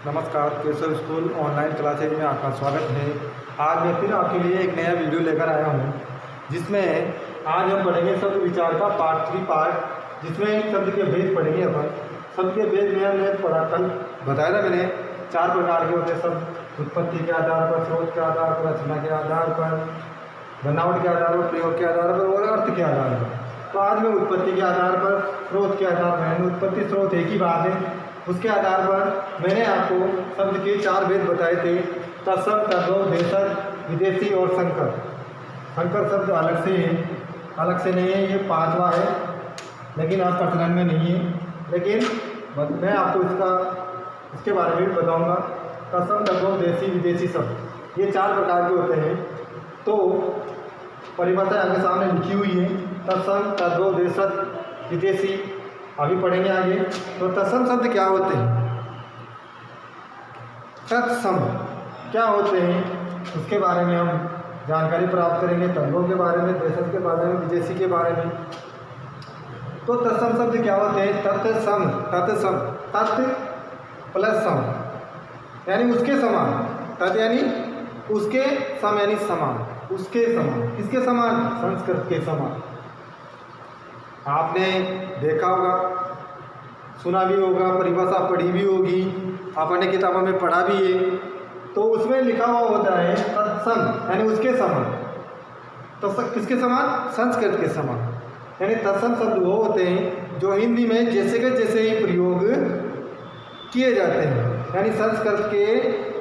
नमस्कार, Keshav school online classes में आपका स्वागत है। आज मैं फिर आपके लिए एक नया वीडियो लेकर आया हूँ, जिसमें आज हम पढ़ेंगे शब्द विचार का पार्ट, जिसमें शब्द के भेद पढ़ेंगे। अपन शब्द के भेद में हमने पढ़ा, कल बताया था मैंने 4 प्रकार के होते हैं शब्द: उत्पत्ति के आधार पर, स्रोत के आधार पर, रचना के आधार पर, बनावट के आधार पर, प्रयोग के आधार पर और अर्थ के आधार पर। तो आज मैं उत्पत्ति के आधार पर, स्रोत के आधार पर, उत्पत्ति स्रोत एक ही बात है, उसके आधार पर मैंने आपको शब्द के 4 भेद बताए थे: तत्सम, तद्भव, देशज, विदेशी और संकर। संकर शब्द अलग से नहीं है, ये 5वां है, लेकिन आज प्रचलन में नहीं है। लेकिन मैं आपको इसके बारे में भी बताऊंगा। तत्सम, तद्भव, देशी, विदेशी शब्द ये 4 प्रकार के होते हैं। तो परिभाषा आपके सामने लिखी हुई है: तत्सम, तद्भव, देशज, विदेशी। अभी पढ़ेंगे आगे। तो तत्सम शब्द क्या होते हैं, तत्सम क्या होते हैं, उसके बारे में हम जानकारी प्राप्त करेंगे। तद्भव के बारे में, देशज के बारे में, विदेशी के बारे में। तो तत्सम शब्द क्या होते हैं? तत्सम, तत् प्लस सम यानी उसके समान। तत् यानी उसके, सम यानी समान, उसके समान। किसके समान? संस्कृत के समान। आपने देखा होगा, सुना भी होगा, परिभाषा पढ़ी भी होगी, आपने किताबों में पढ़ा भी है। तो उसमें लिखा हुआ होता है तत्सम यानी उसके समान। तो किसके समान? संस्कृत के समान। यानी तत्सम शब्द वो होते हैं जो हिंदी में जैसे के जैसे ही प्रयोग किए जाते हैं। यानी संस्कृत के,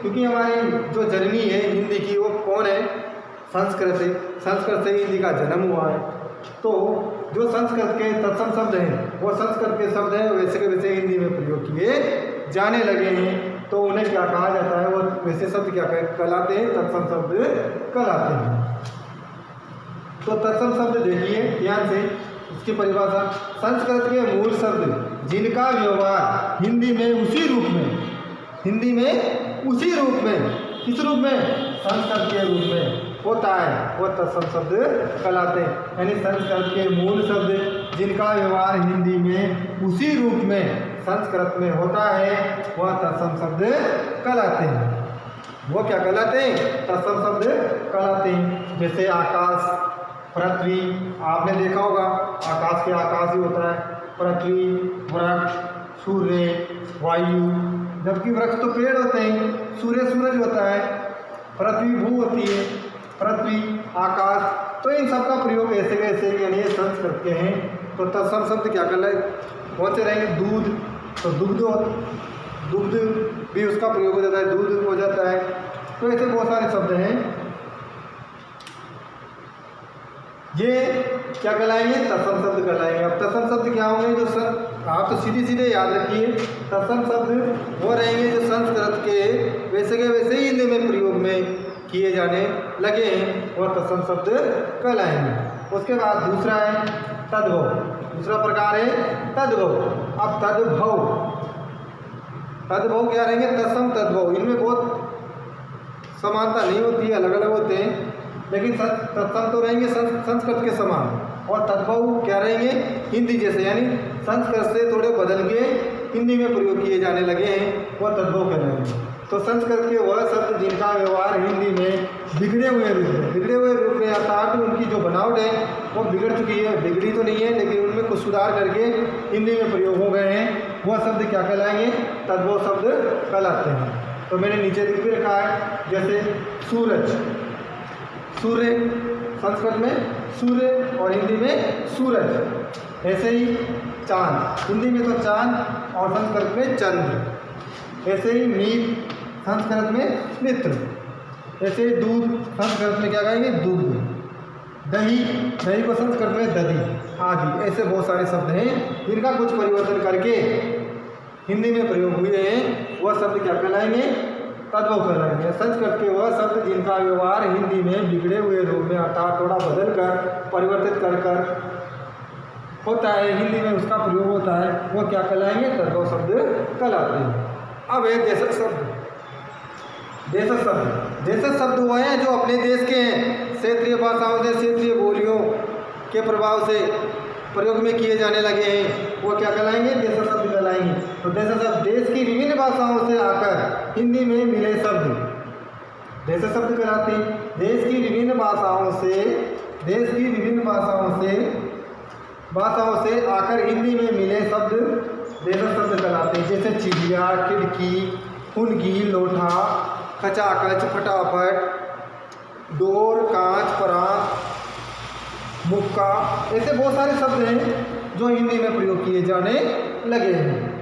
क्योंकि हमारी जो जननी है हिंदी की, वो कौन है? संस्कृत है। संस्कृत से हिंदी का जन्म हुआ है। तो जो संस्कृत के तत्सम शब्द हैं वो संस्कृत के शब्द हैं, वैसे के वैसे हिंदी में प्रयोग किए जाने लगे हैं। तो उन्हें क्या कहा जाता है? वो वैसे शब्द क्या कहलाते हैं? तत्सम शब्द कहलाते हैं। तो तत्सम शब्द देखिए ध्यान से, इसकी परिभाषा: संस्कृत के मूल शब्द जिनका व्यवहार हिंदी में उसी रूप में, किस रूप में? संस्कृत के रूप में होता है, वो तत्सम शब्द कहलाते हैं। यानी संस्कृत के मूल शब्द जिनका व्यवहार हिंदी में उसी रूप में संस्कृत में होता है, वह तत्सम शब्द कहलाते हैं। वो क्या कहलाते हैं? तत्सम शब्द कहलाते हैं। जैसे आकाश, पृथ्वी, आपने देखा होगा आकाश के आकाश ही होता है, पृथ्वी, वृक्ष, सूर्य, वायु। जबकि वृक्ष तो पेड़ होते हैं, सूर्य सूरज होता है, पृथ्वी भू होती है, पृथ्वी आकाश। तो इन सब का प्रयोग ऐसे कैसे, यानी ये संस्कृत के हैं। तो तत्सम शब्द क्या कौन से रहेंगे? दूध, तो दुग्ध भी उसका प्रयोग हो जाता है, दूध हो जाता है। तो ऐसे बहुत सारे शब्द हैं, ये क्या कहलाएंगे? तत्सम शब्द कहलाएंगे। अब तत्सम शब्द क्या होंगे? जो आप तो सीधे याद रखिए, तत्सम शब्द वो रहेंगे जो संस्कृत के वैसे के वैसे ही हिंदी में प्रयोग में किए जाने लगे हैं, वह तत्सम शब्द कहलाएंगे। उसके बाद दूसरा है तद्भव। दूसरा प्रकार है तद्भव। अब तद्भव क्या रहेंगे? तत्सम, तद्भव, इनमें बहुत समानता नहीं होती है, अलग अलग होते हैं। लेकिन तत्सम तो रहेंगे संस्कृत के समान, और तद्भव क्या रहेंगे? हिंदी जैसे, यानी संस्कृत से थोड़े बदल के हिंदी में प्रयोग किए जाने लगे हैं, वह तद्भव कहलाएंगे। तो संस्कृत के वह शब्द जिनका व्यवहार हिंदी में बिगड़े हुए रूप में अर्थात उनकी जो बनावट है वो बिगड़ चुकी है, बिगड़ी तो नहीं है लेकिन उनमें कुछ सुधार करके हिंदी में प्रयोग हो गए हैं, वह शब्द क्या कहलाएंगे? तद्भव शब्द कहलाते हैं। तो मैंने नीचे लिख भी रखा है, जैसे सूर्य, संस्कृत में सूर्य और हिंदी में सूरज। ऐसे ही चांद, हिंदी में तो चांद और संस्कृत में चंद्र। ऐसे ही मीत, संस्कृत में मित्र। ऐसे ही दूध, संस्कृत में क्या कहेंगे? दूध। दही को संस्कृत में दधी आदि। ऐसे बहुत सारे शब्द हैं जिनका कुछ परिवर्तन करके हिंदी में प्रयोग हुए हैं, वह शब्द क्या कहलाएंगे? तद्भव कहलाएंगे। संस्कृत के वह शब्द जिनका व्यवहार हिंदी में बिगड़े हुए रूप में अर्थात थोड़ा बदल कर, परिवर्तित कर होता है, हिंदी में उसका प्रयोग होता है, वो क्या कहलाएंगे? तद्भव शब्द कहलाते हैं। अब है देशज शब्द। देशज शब्द वो हैं जो अपने देश के हैं, क्षेत्रीय भाषाओं से, क्षेत्रीय बोलियों के प्रभाव से प्रयोग में किए जाने लगे हैं, वो क्या कहलाएंगे? देशज शब्द कहलाएंगे। तो देश शब्द देश की विभिन्न भाषाओं से आकर हिंदी में मिले शब्द देश शब्द कहलाते हैं। देश की विभिन्न भाषाओं से आकर हिंदी में मिले शब्द देश शब्द कहलाते हैं। जैसे चिड़िया, खिड़की, फुनगी, लोटा, खचाखच, फटाफट, डोर, कांच, परात, मुक्का, ऐसे बहुत सारे शब्द हैं जो हिंदी में प्रयोग किए जाने लगे हैं।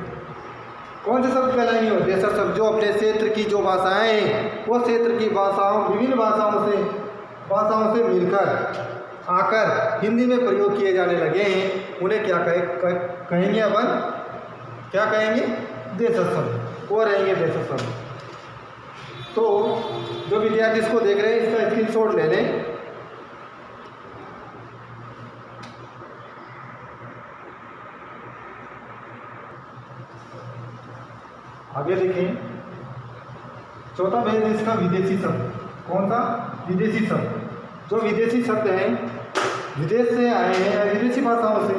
कौन से शब्द कहलाएंगे? वो देश शब्द जो अपने क्षेत्र की जो भाषाएं हैं वो क्षेत्र की भाषाओं विभिन्न भाषाओं से मिलकर आकर हिंदी में प्रयोग किए जाने लगे हैं, उन्हें क्या कहेंगे अपन? क्या कहेंगे? देश शब्द। वो रहेंगे देश शब्द। तो जो विद्यार्थी इसको देख रहे हैं इसका स्क्रीनशॉट ले लें। आगे देखें, चौथा भेद है इसका विदेशी शब्द। कौन सा? विदेशी शब्द। जो विदेशी शब्द हैं विदेश से आए हैं या विदेशी भाषाओं से।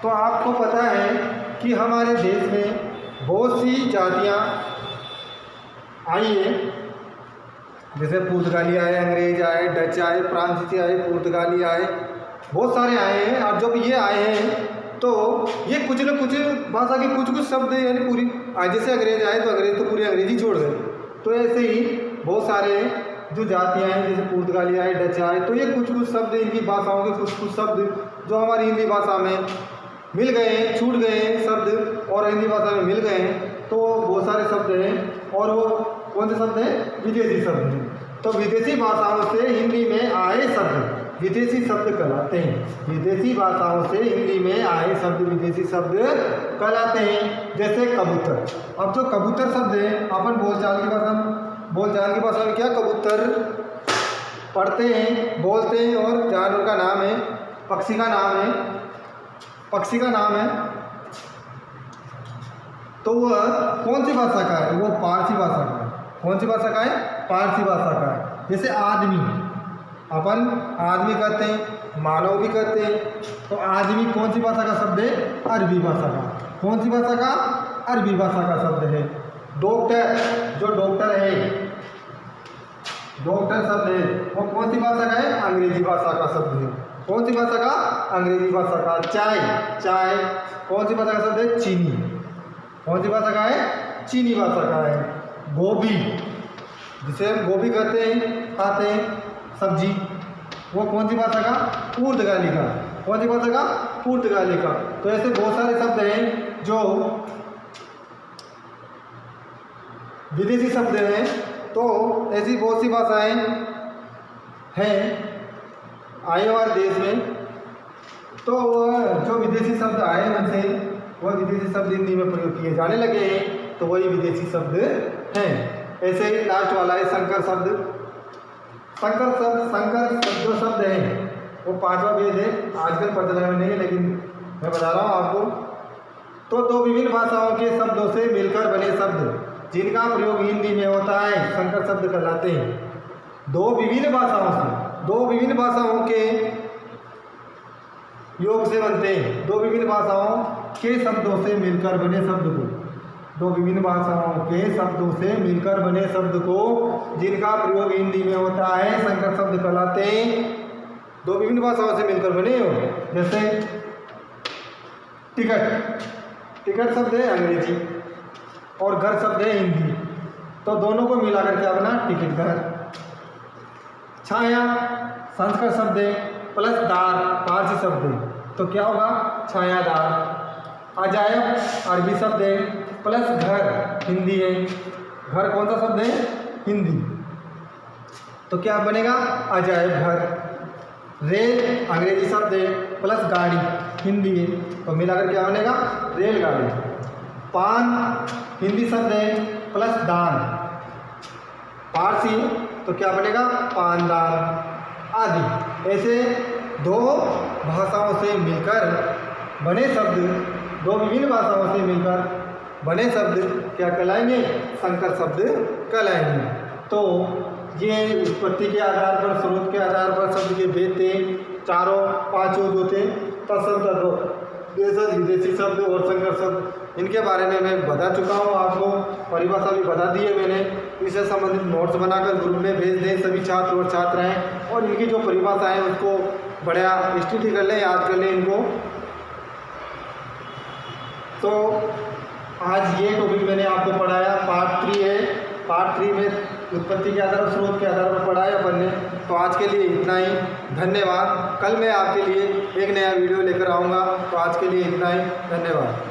तो आपको पता है कि हमारे देश में बहुत सी जातियां आई हैं, जैसे पुर्तगाली आए, अंग्रेज आए, डच आए, फ्रांसीसी आए, पुर्तगाली आए, बहुत सारे आए हैं। और जब ये आए हैं तो ये कुछ न कुछ भाषा के कुछ शब्द यानी पूरी, जैसे अंग्रेज आए तो अंग्रेज तो पूरी अंग्रेजी छोड़ गए। तो ऐसे ही बहुत सारे जो जातियाँ हैं, जैसे पुर्तगाली आए, डच आए, तो ये कुछ शब्द इनकी भाषाओं के कुछ शब्द जो हमारी हिंदी भाषा में मिल गए हैं, छूट गए हैं शब्द और हिंदी भाषा में मिल गए हैं। तो बहुत सारे शब्द हैं और वो कौन से शब्द हैं? विदेशी शब्द हैं। तो विदेशी भाषाओं से हिंदी में आए शब्द विदेशी शब्द कहलाते हैं। विदेशी भाषाओं से हिंदी में आए शब्द विदेशी शब्द कहलाते हैं। जैसे कबूतर। अब जो कबूतर शब्द है अपन बोलचाल की भाषा में क्या कबूतर पढ़ते हैं, बोलते हैं और जानवर का नाम है, पक्षी का नाम है। तो वह कौन सी भाषा का है? वो पारसी भाषा का है। कौन सी भाषा का है? पारसी भाषा का है। जैसे आदमी, अपन आदमी कहते हैं, मानव भी कहते हैं। तो आदमी कौन सी भाषा का शब्द है? अरबी भाषा का। कौन सी भाषा का? अरबी भाषा का शब्द है। डॉक्टर, जो डॉक्टर है, डॉक्टर शब्द है, वो कौन सी भाषा का है? अंग्रेजी भाषा का शब्द है। कौन सी भाषा का? अंग्रेजी भाषा का। चाय कौन सी भाषा का शब्द है? चीनी। कौन सी भाषा का है? चीनी भाषा का है। गोभी, जिसे हम गोभी कहते हैं, खाते हैं सब्जी, वो कौन सी भाषा का? पुर्तगाली का। कौन सी भाषा का? पुर्तगाली का। तो ऐसे बहुत सारे शब्द हैं जो विदेशी शब्द हैं। तो ऐसी बहुत सी भाषाएं हैं आए हमारे देश में। तो जो विदेशी शब्द आए उनसे वह विदेशी शब्द हिंदी में प्रयोग किए जाने लगे हैं, तो वही विदेशी शब्द हैं। ऐसे ही लास्ट वाला है संकर शब्द। संकर जो शब्द है वो पांचवा भेद है, आजकल प्रचलन में नहीं है लेकिन मैं बता रहा हूँ आपको। तो दो विभिन्न भाषाओं के शब्दों से मिलकर बने शब्द जिनका प्रयोग हिंदी में होता है संकर शब्द कहलाते हैं। दो विभिन्न भाषाओं के योग से बनते हैं। दो विभिन्न भाषाओं के शब्दों से मिलकर बने शब्द को, दो विभिन्न भाषाओं के शब्दों से मिलकर बने शब्द को जिनका प्रयोग हिंदी में होता है संकर शब्द कहलाते हैं। दो विभिन्न भाषाओं से मिलकर बने हो, जैसे टिकट शब्द है अंग्रेजी और घर शब्द है हिंदी। तो दोनों को मिलाकर क्या बना? टिकट घर। छाया संस्कृत शब्द है प्लस दार पारसी शब्द है, तो क्या होगा? छायादार। अजायब अरबी शब्द है प्लस घर हिंदी है। घर कौन सा शब्द है? हिंदी। तो क्या बनेगा? अजायब घर। रेल अंग्रेजी शब्द है प्लस गाड़ी हिंदी है, तो मिलाकर क्या बनेगा? रेलगाड़ी। पान हिंदी शब्द है प्लस दान पारसी, तो क्या बनेगा? पानदान आदि। ऐसे दो भाषाओं से मिलकर बने शब्द, दो विभिन्न भाषाओं से मिलकर बने शब्द क्या कहलाएंगे? संकर शब्द कहलाएंगे। तो ये उत्पत्ति के आधार पर, स्रोत के आधार पर शब्द के भेद थे। चारों पांचों जो थे तत्सम तद्भव देशज विदेशी शब्द और संकर शब्द इनके बारे में मैं बता चुका हूँ आपको, परिभाषा भी बता दी है मैंने। इससे संबंधित नोट्स बनाकर ग्रुप में भेज दें सभी छात्र और छात्राएं, और इनकी जो परिभाषा है उसको बढ़िया स्टडी कर लें, याद कर लें इनको। तो आज ये टॉपिक मैंने आपको पढ़ाया, पार्ट 3 है। पार्ट 3 में उत्पत्ति के आधार और स्रोत के आधार पर पढ़ाया अपन ने। तो आज के लिए इतना ही, धन्यवाद। कल मैं आपके लिए एक नया वीडियो लेकर आऊँगा। तो आज के लिए इतना ही, धन्यवाद।